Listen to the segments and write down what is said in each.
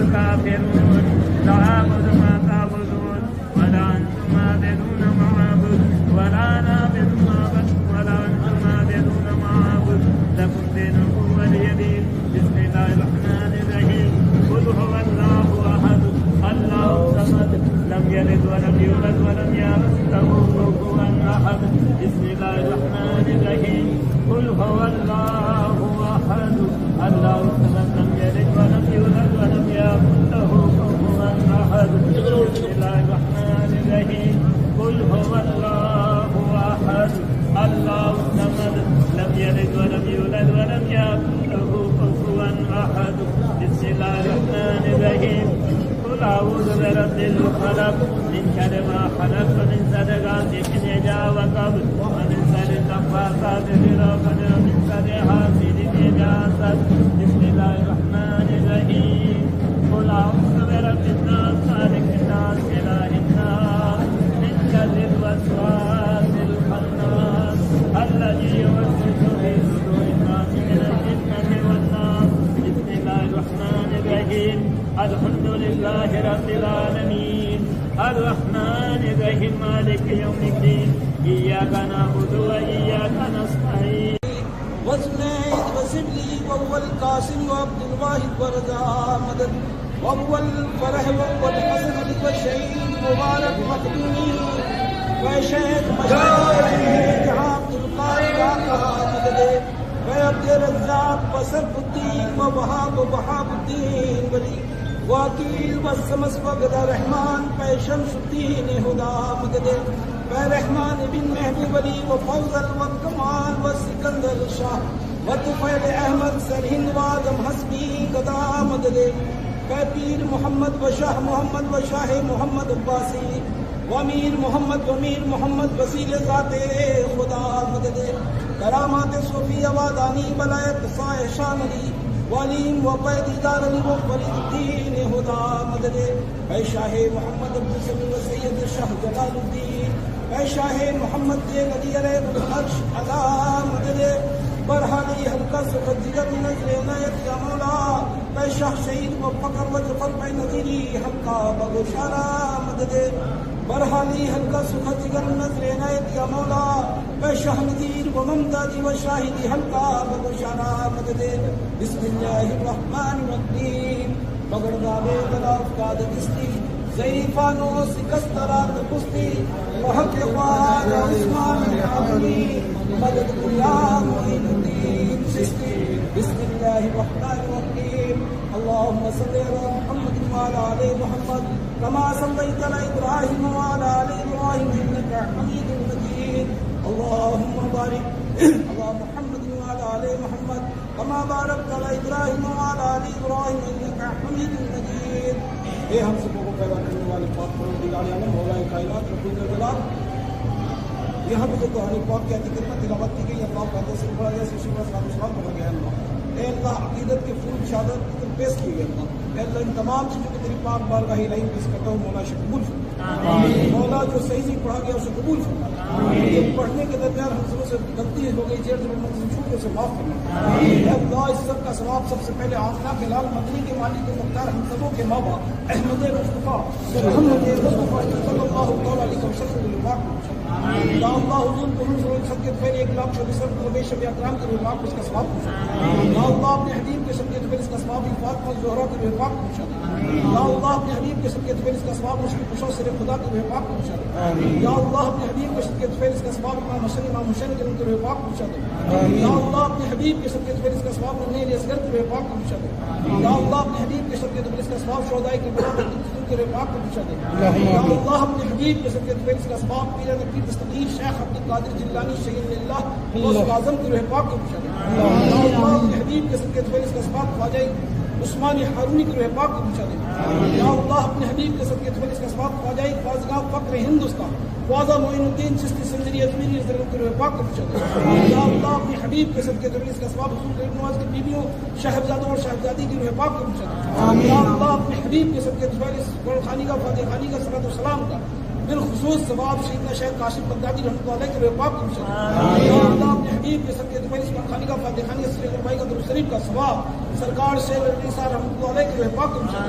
الكافرون لا أعبد ما تعبدون ولا أنتم عابدون ولا نعبد ما عبدتم ولا أنتم عابدون ما أعبد لكم دينكم ولي دين. بسم الله الرحمن الرحيم. قل هو الله أحد الله الصمد لم يلد ولم يولد ولم يكن له كفوا أحد. بسم الله الرحمن الرحيم. قل هو الله أحد الله الصمد لم يلد ولم يولد ولم يكن له كفوا أحد. بسم الله الرحمن الرحيم. قل هو الله أحد الله الصمد لم يلد ولم يولد ولم يكن له كفوا أحد. بسم الله الرحمن الرحيم. قل أعوذ برب الفلق من شر ما خلق ومن شر غاسق إذا وقب ومن شر النفاثات في العقد ومن شر حاسد إذا حسد. بسم الله الرحمن الرحيم. قل أعوذ برب الناس مالك الناس إله الناس من شر الوسواس الخناس الذي يوسوس في صدور الناس من الفتنة والناس. بسم الله الرحمن الرحيم. الحمد لله رب العالمين الرحمن الرحيم مالك يوم الدين إياك نعبد وإياك نستعين. وزنيد وزبلي وهو القاسم وعبد الواحد ورضا مدد وهو الفرح وهو الحسن والشهيد مبارك مخدومي وشيخ مشايخ عبد القادر مدد وعبد الرزاق وسرف الدين ووهاب الدين ولي وكيل والسمس وقد رحمان شمس الدين هدى مدد رحمان بن مهدي ولي وفوزل والكمال والسكندر الشاه وطفيل احمد سرهند وادم حسبي قضا مدد پیر محمد وشاہ محمد وشاہ محمد عباسی وامیر محمد وسیل ذات خدا مدد کرامات صوفی وادانی ولایت سائے شان علی ولیم و پیدیدار علی و فرید الدین خدا مدد اے شاہ محمد عبد السميع و سید شاہ جلال الدین اے شاہ محمد دین علی علیہ العرش علا مدد برحالی حلقہ سفت جگر نظر عنایت یا مولا اے شاہ شہید و فقر و جفر پہ نظیری حلقہ بگوشارہ مدد برحالی حلقہ سفت جگر نظر عنایت یا مولا اے شاہ نذیر و ممتازی و شاہدی حلقہ بگوشارہ مدد. بسم اللہ الرحمن الرحیم. بگڑدابے دلاف قاد کستی ضعیفانو سکسترات کستی محق خوار عثمان عبدی مدد قیام معین الدین سستی. بسم اللہ الرحمن الرحیم. اللهم صل على محمد وعلى آل محمد كما صليت على إبراهيم وعلى آل إبراهيم إنك حميد مجيد. اللهم بارك على محمد وعلى آل محمد كما باركت على إبراهيم وعلى آل إبراهيم إنك حميد مجيد. اے ہم سب کو پیدا کرنے والے پاک پروردگار عالم مولا کائنات رب الجلال، یہاں پہ جو کہانی پاک کی حقیقت میں تلاوت کی گئی، اللہ کا سے پڑھا گیا، سوشی پر سلام پڑھا گیا. اللہ اے اللہ عقیدت کے پھول شہادت پیش کی گئی. اللہ اے اللہ ان تمام چیزوں کو تیری پاک بارگاہ الہی پیش کرتا ہوں، مولا سے قبول فرما. مولا جو صحیح سے پڑھا گیا اسے قبول فرما. یہ پڑھنے کے درمیان ہم سب سے غلطی ہو گئی، چیر سے چھوٹے سے معاف کرنا. اے اللہ اس سب کا ثواب سب سے پہلے آمنہ کے لال مدنی کے مالک کے مختار ہم سبوں کے ماں باپ احمد مصطفیٰ محمد مصطفیٰ صلی اللہ علیہ وسلم یا اللہ حضور کو حضور سب کے پہلے 1,24,000 نبی شب اکرام کے رفاق اس کا ثواب پوچھا. یا اللہ اپنے حبیب کے سب کے پہلے اس کا ثواب فاطمہ زہرا کے رفاق پوچھا. یا اللہ اپنے حبیب کے سب کے پہلے اس کا ثواب مشکل کشا سر خدا کے رفاق پوچھا. یا اللہ اپنے حبیب کے سب کے پہلے اس کا ثواب امام حسین کے ان کے رفاق پوچھا. یا اللہ اپنے حبیب کے سب کے پہلے اس کا ثواب نیل اصغر کے رفاق پوچھا. یا اللہ اپنے حبیب کے سب کے پہلے اس کا ثواب شہداء کے بنا کے رفاق پوچھا. یا اللہ اپنے حبیب کے سب کے پہلے اس کا ثواب پیر نقی دستگیر شیخ عبد القادر جیلانی شہید اللہ غوث اعظم کے رفاق کو پوچھا. یا اللہ اپنے حبیب کے سب کے پہلے اس کا ثواب خواجہ عثمانی ہارونی کے رفاق کو پوچھا. یا اللہ اپنے حبیب کے سب کے پہلے اس کا ثواب خواجہ خواجگاہ فقر ہندوستان خواجہ معین الدین چشتی سنجری اجمیری کے رفاق کو پوچھا. یا اللہ اپنے حبیب کے سب کے پہلے اس کا ثواب حضور غریب نواز کی بیویوں شہزادوں اور شہزادی کی رفاق کو پوچھا. یا اللہ اپنے حبیب کے سب کے پہلے اس خانی کا فاتح خانی کا صلاۃ و سلام کا بالخصوص ثواب سیدنا شیخ کاشف بغدادی رحمۃ اللہ علیہ کے رفاق کو پوچھا. یا اللہ اپنے حبیب کے سب کے پہلے اس خانی کا فاتح خانی کا سید ربائی کا درود شریف کا ثواب سرکار شیخ علیہ رحمۃ اللہ علیہ کے رفاق کو پوچھا.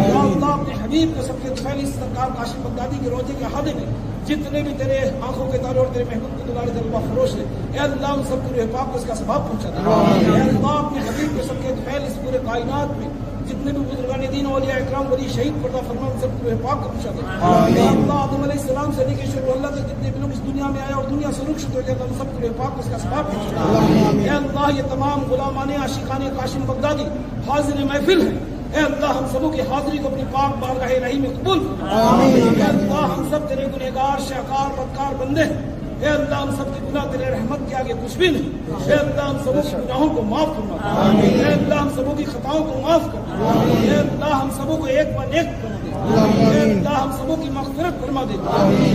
یا اللہ اپنے حبیب کے سب کے پہلے سرکار کاشف بغدادی کے روزے کے احاطے میں جتنے بھی تیرے آنکھوں کے تارے اور تیرے محبوب کے دلالے جلوہ فروش ہے، اے اللہ ان سب کی روح پاک کو اس کا ثواب پہنچا دے۔ اے اللہ اپنے حبیب کے صدقے فعل اس پورے کائنات میں جتنے بھی بزرگان دین اولیاء اکرام ولی شہید پردہ فرما ان سب کی روح پاک کو پہنچا دے۔ اے اللہ آدم علیہ السلام سے لے کے شروع اللہ تک جتنے بھی لوگ اس دنیا میں آئے اور دنیا سے رخصت ہو گئے، ان سب کی روح پاک کو اس کا ثواب پہنچا دے۔ اے اللہ یہ تمام غلامان عاشقان قاسم بغدادی حاضر محفل ہیں، اے اللہ ہم سبوں کی حاضری کو اپنی پاک بارگاہ الہی میں قبول فرما۔ اے اللہ ہم سب تیرے گنہگار شاہکار بدکار بندے ہیں، اے اللہ ہم سب کی گناہ تیرے رحمت کے آگے کچھ بھی نہیں، اے اللہ ہم سبوں کی گناہوں کو معاف فرما، اے اللہ ہم سبوں کی خطاؤں کو معاف کر، اے اللہ ہم سبوں کو ایک بار ایک بنا دے، اے اللہ ہم سبوں کی مغفرت فرما دے،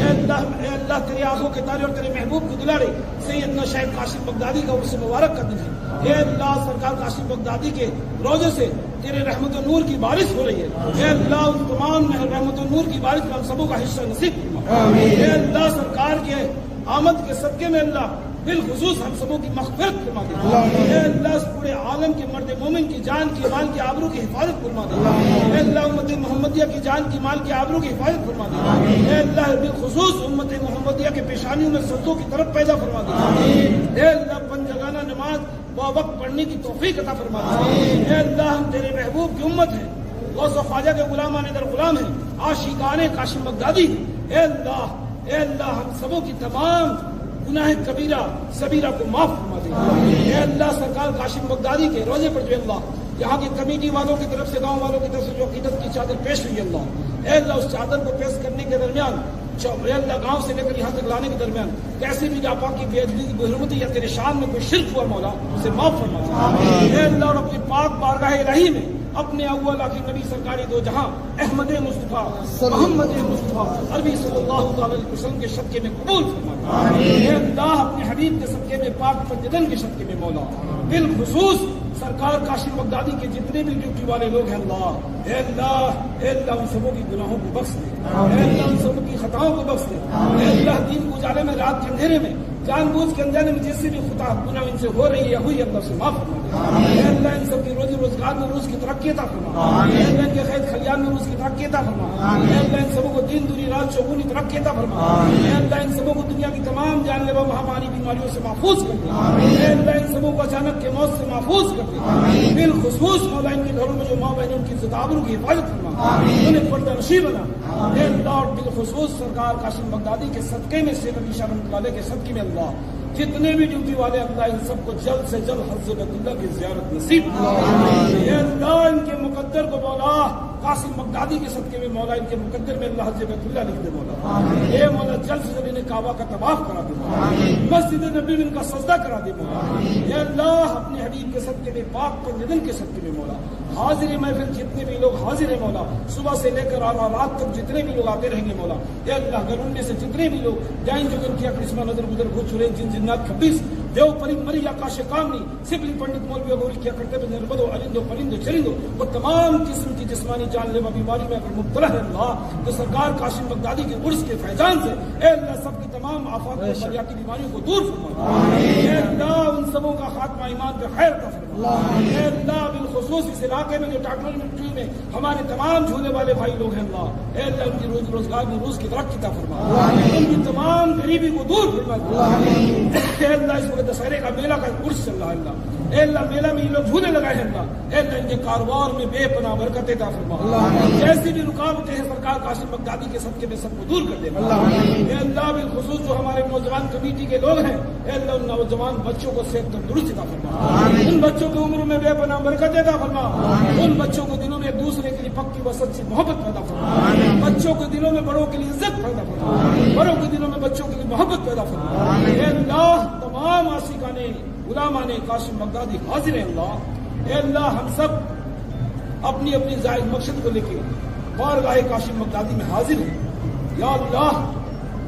اے اللہ تیری آنکھوں کے تارے اور تیرے محبوب کے دلاڑے سیدنا شیخ قاسم بغدادی کا عرس مبارک کا دن ہے، اے اللہ سرکار قاسم بغدادی کے روزے سے تیرے رحمت و نور کی بارش ہو رہی ہے، اے اللہ ان تمام رحمت و نور کی بارش میں ہم سبوں کا حصہ نصیب فرما، اے اللہ سرکار کے آمد کے صدقے میں اللہ بالخصوص ہم سبوں کی مغفرت فرما دے، اے اللہ اس پورے عالم کے مرد مومن کی جان کی مال کی آبرو کی حفاظت فرما دے، اے اللہ امت محمدیہ کی جان کی مال کی آبرو کی حفاظت فرما دے، اے اللہ بالخصوص امت محمدیہ کے پیشانیوں میں سجدوں کی طرف پیدا فرما دے، اے اللہ پنجگانہ نماز وقت پڑھنے کی توفیق عطا فرما دے، اے اللہ ہم تیرے محبوب کی امت ہیں، غوث و خواجہ کے غلامان در غلام ہیں، عاشقان قاسم بغدادی ہیں، اے اللہ ہم سبوں کی تمام گناہ کبیرہ صغیرہ کو معاف فرما دے، اے اللہ سرکار قاسم بغدادی کے روزے پر جو اللہ یہاں کی کمیٹی والوں کی طرف سے گاؤں والوں کی طرف سے جو عقیدت کی چادر پیش ہوئی اللہ، اے اللہ اس چادر کو پیش کرنے کے درمیان اے اللہ گاؤں سے لے کر یہاں تک لانے کے درمیان کیسی بھی جاپا کی بے ادبی بے حرمتی یا تیرے شان میں کوئی شرک ہوا مولا اسے معاف فرما دے، اے اللہ اور اپنی پاک بارگاہ الہی میں اپنے اول آخر نبی سرکاری دو جہاں احمد مصطفیٰ محمد مصطفیٰ عربی صلی اللہ تعالی علیہ وسلم کے صدقے میں قبول فرما، اے اللہ اپنے حبیب کے صدقے میں پاک پنجدن کے صدقے میں مولا بالخصوص سرکار قاسم بغدادی کے جتنے بھی ڈیوٹی والے لوگ ہیں اللہ، اے اللہ ان سبوں کی گناہوں کو بخش دے، اے اللہ ان سبوں کی خطاؤں کو بخش دے، اے اللہ دین کو اجالے میں رات کے اندھیرے میں جان بوجھ کے انجانے میں جس سے بھی خطا گناہ ان سے ہو رہی ہے ہوئی اللہ سے معاف فرما دے، اے اللہ ان سب کی روزی روزگار میں روز کی ترقی عطا فرما، اے اللہ ان کے خیر خلیان میں روز کی ترقی عطا فرما، اے اللہ ان سبوں کو دین دوری رات چوگونی ترقی عطا فرما، اے اللہ ان سبوں کو دنیا کی تمام جان لیوا مہاماری بیماریوں سے محفوظ کر دے، اے اللہ ان سبوں کو اچانک کے موت سے محفوظ کر دے، بالخصوص مولا ان کے گھروں میں جو ماں بہنوں کی عزت آبرو کی حفاظت فرما، انہیں پردہ نشیب بنا، اے اللہ اور بالخصوص سرکار قاسم بغدادی کے صدقے میں سے نبی شاہ رحمۃ اللہ کے صدقے میں اللہ جتنے بھی ڈیوٹی والے اللہ ان سب کو جلد سے جلد حضرت بیت اللہ کی زیارت نصیب، اے اللہ ان کے مقدر کو مولا قاسم بغدادی کے صدقے میں مولا ان کے مقدر میں اللہ حضرت بیت اللہ لکھ دے مولا، اے مولا جلد سے جلد انہیں کعبہ کا طواف کرا دے مولا، مسجد نبی میں ان کا سجدہ کرا دے مولا، اے اللہ اپنے حبیب کے صدقے میں پاک پنجدن کے صدقے میں مولا حاضر محفل جتنے بھی لوگ حاضر ہیں مولا صبح سے لے کر رات تک جتنے بھی لوگ آتے رہیں گے مولا، اے اللہ اگر ان میں سے جتنے بھی لوگ جائیں جو ان کی قسمہ نظر گزر ہو چلے جن جنات خبیث دیو پرند مری آکاش کامنی سبلی پنڈت مولوی غوری کیا کرتے ہوئے نربدو علندو پرندو چرندو وہ تمام قسم کی جسمانی جان لیوا بیماری میں اگر مبتلا ہے اللہ تو سرکار قاسم بغدادی کے عرس کے فیضان سے اے اللہ سب کی تمام آفات و بلیاتی بیماریوں کو دور فرما، اے اللہ ان سبوں کا خاتمہ ایمان پہ خیر کا فرما، اے اللہ بالخصوص اس علاقے میں جو ڈاکٹر میں ہمارے تمام جھولے والے بھائی لوگ ہیں اللہ، اے اللہ ان کی روز روزگار میں روز کی ترقی عطا فرما، ان کی تمام غریبی کو دور فرما، اے اللہ اس وقت دسہرے کا میلہ کا عرس چل رہا ہے اللہ، اے اللہ میلہ میں یہ لوگ جھولے لگائے ہیں اللہ، اے اللہ ان کے کاروبار میں بے پناہ برکت عطا فرما، جیسی بھی رکاوٹیں ہیں سرکار قاسم بغدادی کے صدقے میں سب کو دور کر دے، اے اللہ بالخصوص جو ہمارے نوجوان کمیٹی کے لوگ ہیں اے اللہ ان نوجوان بچوں کو صحت تندرست عطا فرما، ان بچوں کی عمر میں بے پناہ برکت عطا فرما، ان بچوں کو دلوں میں ایک دوسرے کے لیے پکی و سچی محبت پیدا فرما، بچوں کے دلوں میں بڑوں کے لیے عزت پیدا فرما، بڑوں کے دلوں میں بچوں کے لیے محبت پیدا فرما، اے اللہ تمام عاشقان غلامان قاسم بغدادی حاضر ہیں اللہ، اے اللہ ہم سب اپنی اپنی زائد مقصد کو لے کے بارگاہ قاسم بغدادی میں حاضر ہیں، یا اللہ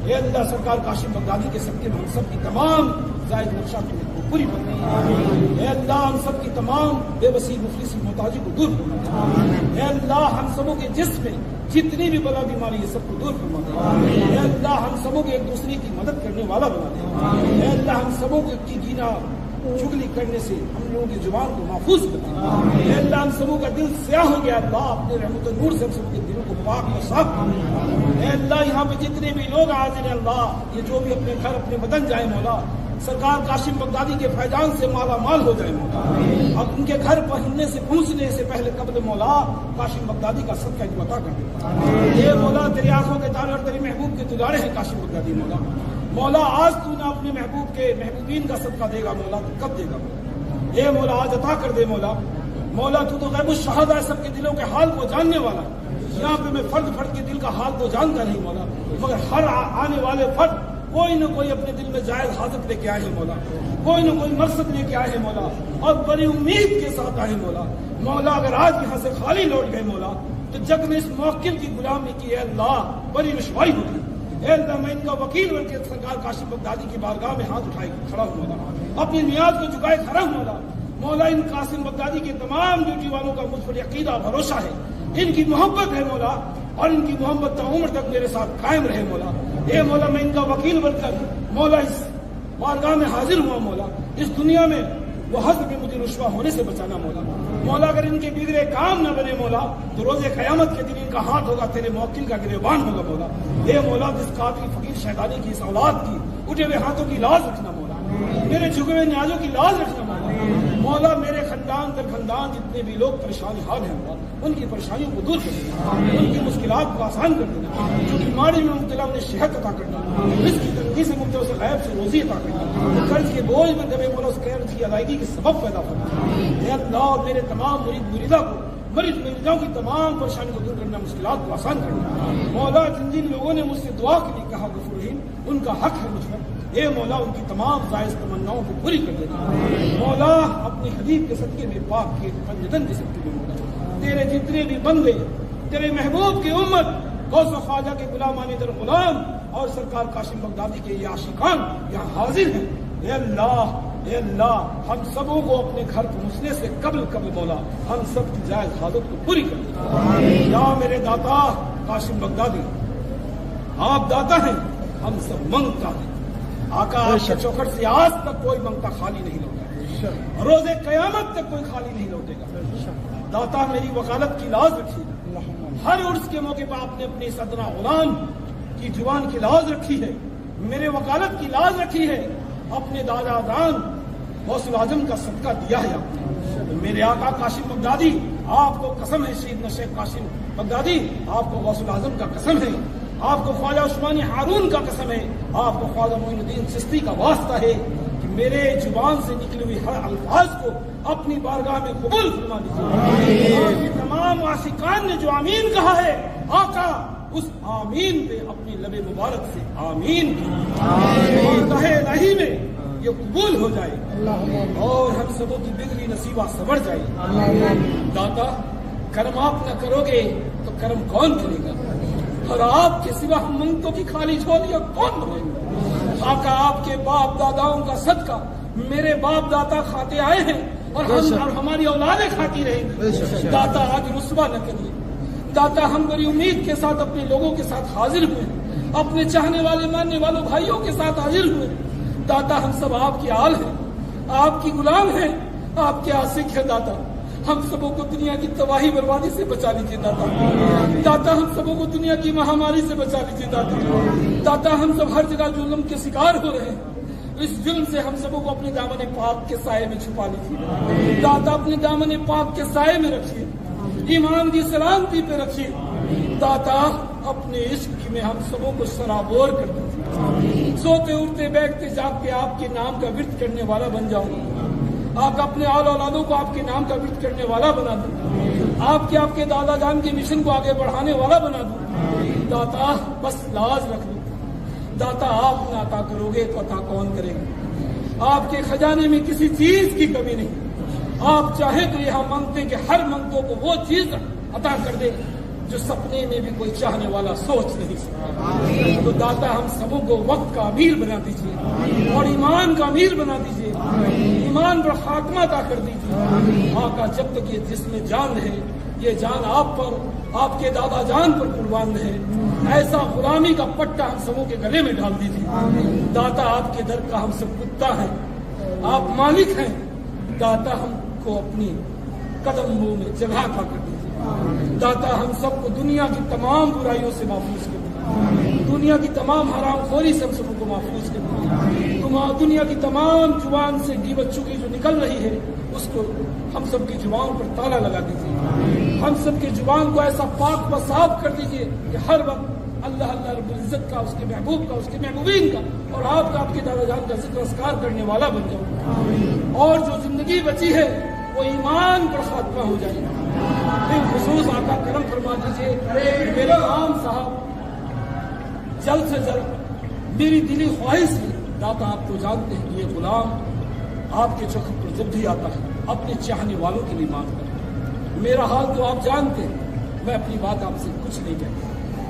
اے اللہ سرکار قاسم بغدادی کے صدقے میں ہم سب کی تمام زائد نقشات کو پوری فرما، اے اللہ ہم سب کی تمام بے بسی مفلسی محتاجی کو دور فرما، اے اللہ ہم سبوں کے جسم میں جتنی بھی بلا بیماری ہے سب کو دور فرما دے، اے اللہ ہم سبوں کو ایک دوسرے کی مدد کرنے والا بنا دے، اے اللہ ہم سبوں کو کی جینا چگلی کرنے سے ہم لوگوں کی زبان کو محفوظ کرتے ہیں. اے اللہ ہم سبوں کا دل سیاہ ہو گیا اللہ، اپنے رحمت و نور سے ہم سب کے دلوں کو پاک و صاف کر. اے اللہ یہاں پہ جتنے بھی لوگ حاضر ہیں اللہ، یہ جو بھی اپنے گھر اپنے وطن جائیں مولا، سرکار قاسم بغدادی کے فیضان سے مالا مال ہو جائے مولا. اب ان کے گھر پہنچنے سے پہنچنے سے پہلے قبل مولا قاسم بغدادی کا صدقہ جو عطا کر دے. یہ مولا تیری آنکھوں کے تارے اور تیرے محبوب کے دلارے ہیں قاسم بغدادی مولا. مولا آج تو نہ اپنے محبوب کے محبوبین کا صدقہ دے گا مولا تو کب دے گا مولا؟ اے مولا آج عطا کر دے مولا. مولا تو غیب الشہادہ ہے، سب کے دلوں کے حال کو جاننے والا. یہاں پہ میں فرد فرد کے دل کا حال تو جانتا نہیں مولا، مگر ہر آنے والے فرد کوئی نہ کوئی اپنے دل میں جائز حاجت لے کے آئے ہیں مولا، کوئی نہ کوئی مقصد لے کے آئے ہیں مولا، اور بڑی امید کے ساتھ آئے مولا. مولا اگر آج یہاں سے خالی لوٹ گئے مولا تو جگ نے اس موکل کی غلامی کی ہے اللہ، بڑی رسوائی ہوگی. اے اللہ میں ان کا وکیل بن کے سرکار قاسم بغدادی کی بارگاہ میں ہاتھ اٹھائے کھڑا ہوں مولا، اپنی نیاز کو جھکائے کھڑا ہوں مولا. مولا ان قاسم بغدادی کے تمام ڈیوٹی والوں کا مجھ پر عقیدہ بھروسہ ہے، ان کی محبت ہے مولا، اور ان کی محبت تا عمر تک میرے ساتھ قائم رہے مولا. اے مولا میں ان کا وکیل بن کر مولا اس بارگاہ میں حاضر ہوا مولا. اس دنیا میں وہ حضر میں مجھے رسوا ہونے سے بچانا مولا. مولا اگر ان کے بگڑے کام نہ بنے مولا تو روز قیامت کے دن ان کا ہاتھ ہوگا تیرے موکل کا گریبان ہوگا مولا. اے مولا جس قاتل فقیر شیطانی کی اس اولاد کی اٹھے ہوئے ہاتھوں کی لاز رکھنا مولا، میرے جھکے ہوئے نیازوں کی لاز رکھنا مولا. مولا میرے خاندان در خاندان جتنے بھی لوگ پریشان حال ہیں مولا ان کی پریشانیوں کو دور کر دینا، ان کی مشکلات کو آسان کر دینا، جو بیماری میں مبتلا انہیں صحت عطا کرنا، رزق کی تنگی سے مبتلا سے غیب سے روزی عطا کرنا، قرض کے بوجھ میں دبے مولا اس قرض کی ادائیگی کے سبب پیدا کرنا. اے اللہ میرے تمام مریدہ کو مریدوں کی تمام پریشانی کو دور کرنا، مشکلات کو آسان کرنا. مولا جن جن لوگوں نے مجھ سے دعا کے لیے کہا غفور رحیم ان کا حق ہے مجھ پر. اے مولا ان کی تمام جائز تمناؤں کو پوری کر دینا. مولا اپنے حبیب کے صدقے میں پاک کے پنجتن کے صدقے میں مولا تیرے جتنے بھی بندے تیرے محبوب کی امت غوث و خواجہ کے غلامان در غلام اور سرکار قاسم بغدادی کے یہ عاشقان یہاں حاضر ہیں. اے اللہ ہم سبوں کو اپنے گھر پہنچنے سے قبل مولا ہم سب کی جائز حاجت کو پوری کر دیں. یا میرے داتا قاسم بغدادی آپ داتا ہیں، ہم سب منگتا ہیں. آقا آپ کے چوکھٹ سے آج تک کوئی منگتا خالی نہیں لوٹا، روز قیامت تک کوئی خالی نہیں لوٹے گا. داتا میری وکالت کی لاز رکھی، ہر عرس کے موقع پر آپ نے اپنی صدرہ غلام کی جوان کی لاز رکھی ہے، میرے وکالت کی لاز رکھی ہے. اپنے دادا دان غوث الاعظم کا صدقہ دیا ہے آپ نے. میرے آقا قاسم بغدادی آپ کو قسم ہے، سیدنا شیخ قاسم بغدادی آپ کو غوث الاعظم کا قسم ہے، آپ کو خواجہ عثمانی ہارون کا قسم ہے، آپ کو خواجہ معین الدین چشتی کا واسطہ ہے کہ میرے زبان سے نکلی ہوئی ہر الفاظ کو اپنی بارگاہ میں قبول فرما دیجیے. آپ کے تمام عاشقان نے جو آمین کہا ہے آقا اس آمین پہ اپنی لب مبارک سے آمین بارگاہ الہی میں یہ قبول ہو جائے اور ہم سبوں کی بگڑی نصیبہ سنور جائے. داتا کرم آپ نہ کرو گے تو کرم کون کرے گا، اور آپ کے سوا ہم منگتوں کی خالی جھولیاں کون بھرے گا. آقا آپ کے باپ داداؤں کا صدقہ میرے باپ دادا کھاتے آئے ہیں اور ہماری اولادیں کھاتی رہیں گی. داتا آج رسوا نہ کریے. داتا ہم بڑی امید کے ساتھ اپنے لوگوں کے ساتھ حاضر ہوئے، اپنے چاہنے والے ماننے والوں بھائیوں کے ساتھ حاضر ہوئے. داتا ہم سب آپ کے آل ہیں، آپ کی غلام ہیں، آپ کے عاشق ہیں. داتا ہم سبوں کو دنیا کی تباہی بربادی سے بچا لیجیے. داتا ہم سبوں کو دنیا کی مہاماری سے بچا لیجیے. داتا ہم سب ہر جگہ ظلم کے شکار ہو رہے ہیں، اس ظلم سے ہم سبوں کو اپنے دامن پاک کے سائے میں چھپا لیجیے. داتا اپنے دامن پاک کے سائے میں رکھیے، ایمان کی سلامتی پہ رکھیے. داتا اپنے عشق میں ہم سبوں کو سرابور کر دیجیے. سوتے اٹھتے بیٹھتے جاگتے آپ کے نام کا ورد کرنے والا بن جاؤں. آپ اپنے اولادوں کو آپ کے نام کا ورد کرنے والا بنا دوں. آپ کے دادا جان کے مشن کو آگے بڑھانے والا بنا دوں. داتا بس لاز رکھ لوں. داتا آپ نہ عطا کرو گے تو عطا کون کرے گا. آپ کے خزانے میں کسی چیز کی کمی نہیں. آپ چاہے تو یہاں مانگتے کہ ہر منگتوں کو وہ چیز عطا کر دے جو سپنے میں بھی کوئی چاہنے والا سوچ نہیں سکتا. تو داتا ہم سبوں کو وقت کا امیر بنا دیجیے اور ایمان کا امیر بنا دیجیے. ایمان پر خاتمہ عطا کر دیجیے. آقا جب تک یہ جسم جان ہے یہ جان آپ پر آپ کے دادا جان پر قربان ہے. ایسا غلامی کا پٹا ہم سبوں کے گلے میں ڈال دیجیے. داتا آپ کے در کا ہم سب کتا ہے، آپ مالک ہیں، داتا ہم کو اپنی قدموں میں جگہ پا کر دیجیے۔ داتا ہم سب کو دنیا کی تمام برائیوں سے محفوظ کر دیجیے، دنیا کی تمام حرام خوری سے ہم سب کو محفوظ کر دیجیے، دنیا کی تمام زبان سے غیبت چگلی جو نکل رہی ہے اس کو ہم سب کی زبان پر تالا لگا دیجیے، ہم سب کی زبان کو ایسا پاک و صاف کر دیجیے کہ ہر وقت اللہ اللہ رب العزت کا، اس کے محبوب کا، اس کے محبوبین کا اور آپ کا، آپ کے دادا جان کا ذکر اذکار کرنے والا بن جاؤں، اور جو زندگی بچی ہے وہ ایمان پر خاتمہ ہو جائے۔ بالخصوص آقا کرم فرما دیجیے میرے امام صاحب جلد سے جلد، میری دلی خواہش ہے داتا آپ کو جانتے ہیں، یہ غلام آپ کے چوکھٹ پر جب بھی آتا ہے اپنے چاہنے والوں کے لیے مانگتا ہے۔ میرا حال تو آپ جانتے ہیں، میں اپنی بات آپ سے کچھ نہیں کہتا،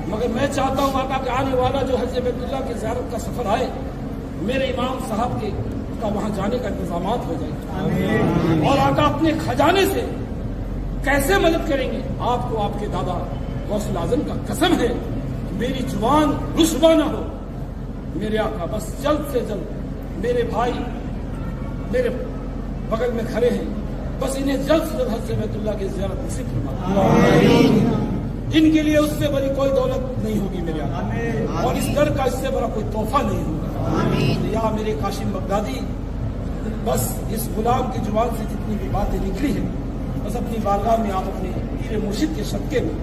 مگر میں چاہتا ہوں آقا کہ آنے والا جو حج بیت اللہ کی زیارت کا سفر آئے، میرے امام صاحب کے کا وہاں جانے کا انتظامات ہو جائے، اور آقا اپنے خزانے سے کیسے مدد کریں گے؟ آپ کو آپ کے دادا غوث الاعظم کا قسم ہے میری زبان رسوا نہ ہو۔ میرے آقا بس جلد سے جلد، میرے بھائی میرے بغل میں کھڑے ہیں، بس انہیں جلد سے جلد حج بیت اللہ کی زیارت نصیب فرما۔ ان کے لیے اس سے بڑی کوئی دولت نہیں ہوگی میرے آقا، اور اس گھر کا اس سے بڑا کوئی تحفہ نہیں ہوگا۔ یا میرے قاسم بغدادی، بس اس غلام کی زبان سے جتنی بھی باتیں نکلی ہیں، بس اپنی بارگاہ میں آپ اپنے پیر مرشد کے صدقے میں،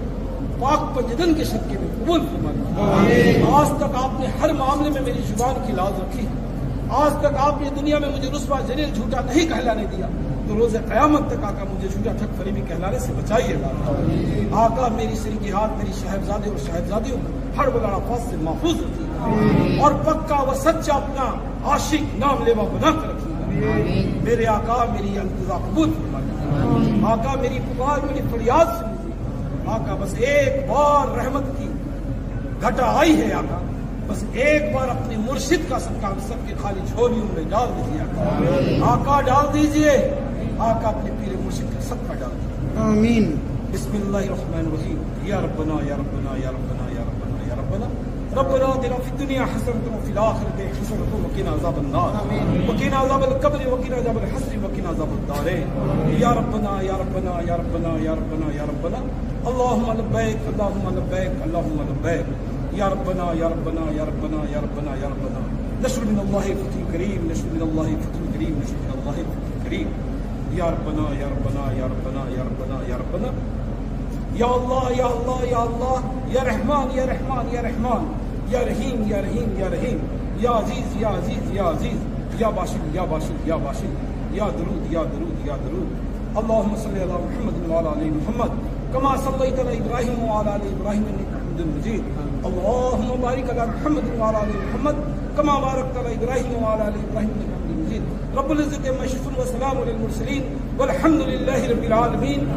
پاک پنجدن کے صدقے میں قبول فرمائیں۔ آج تک آپ نے ہر معاملے میں میری زبان کی لاز رکھی ہے، آج تک آپ نے دنیا میں مجھے رسوا ذلیل جھوٹا نہیں کہلانے دیا، تو روز قیامت تک آقا مجھے جھوٹا ٹھگ فریبی کہلانے سے بچائیے گا۔ آقا میری سری ہاتھ، میری صاحبزادے اور صاحبزادیوں ہر بلا آفات سے محفوظ رکھیے، اور پکا و سچا اپنا عاشق نام لیوا بنا کر رکھیے۔ میرے آقا میری التجا قبول فرمائیے، آقا میری پکار، میری فریاد سنیے۔ آقا بس ایک بار رحمت کی گھٹا آئی ہے، آقا بس ایک بار اپنے مرشد کا صدقہ ہم سب کے خالی جھولیوں میں ڈال دیجیے۔ آقا ڈال دیجیے، آقا اپنے پیر مرشد کا صدقہ ڈال دیجیے۔ آمین۔ بسم اللہ الرحمن الرحیم۔ یا ربنا یا ربنا یا ربنا یا ربنا یا ربنا ربنا آتنا فی الدنیا حسنۃ وفی الآخرۃ حسنۃ وقنا عذاب النار وقنا عذاب القبر وقنا عذاب الحشر وقنا عذاب الدارین۔ یا ربنا یا ربنا یا ربنا یا ربنا یا ربنا اللهم لبیک اللهم لبیک اللهم لبیک۔ یا ربنا یا ربنا یا ربنا یا ربنا یا ربنا نشر من اللہ فتح کریم، نشر من اللہ فتح کریم، نشر من اللہ فتح کریم۔ یا ربنا یا ربنا یا ربنا یا ربنا یا ربنا یا اللہ یا اللہ یا اللہ، یا رحمان یا رحمان یا رحمان، یا رحیم یا رحیم یا رحیم، یا عزیز یا عزیز یا عزیز، یا باشد یا باشد یا باشد، یا درود یا درود یا درود۔ اللہم صلی علی محمد وعلی آل محمد کما صلیت علی ابراہیم وعلی آل ابراہیم انک حمید مجید۔ اللہم بارک علی محمد وعلی آل محمد کما بارکت علی ابراہیم وعلی آل ابراہیم انک حمید مجید۔ رب العزت عما یصفون وسلام علی المرسلین والحمد للہ رب العالمین۔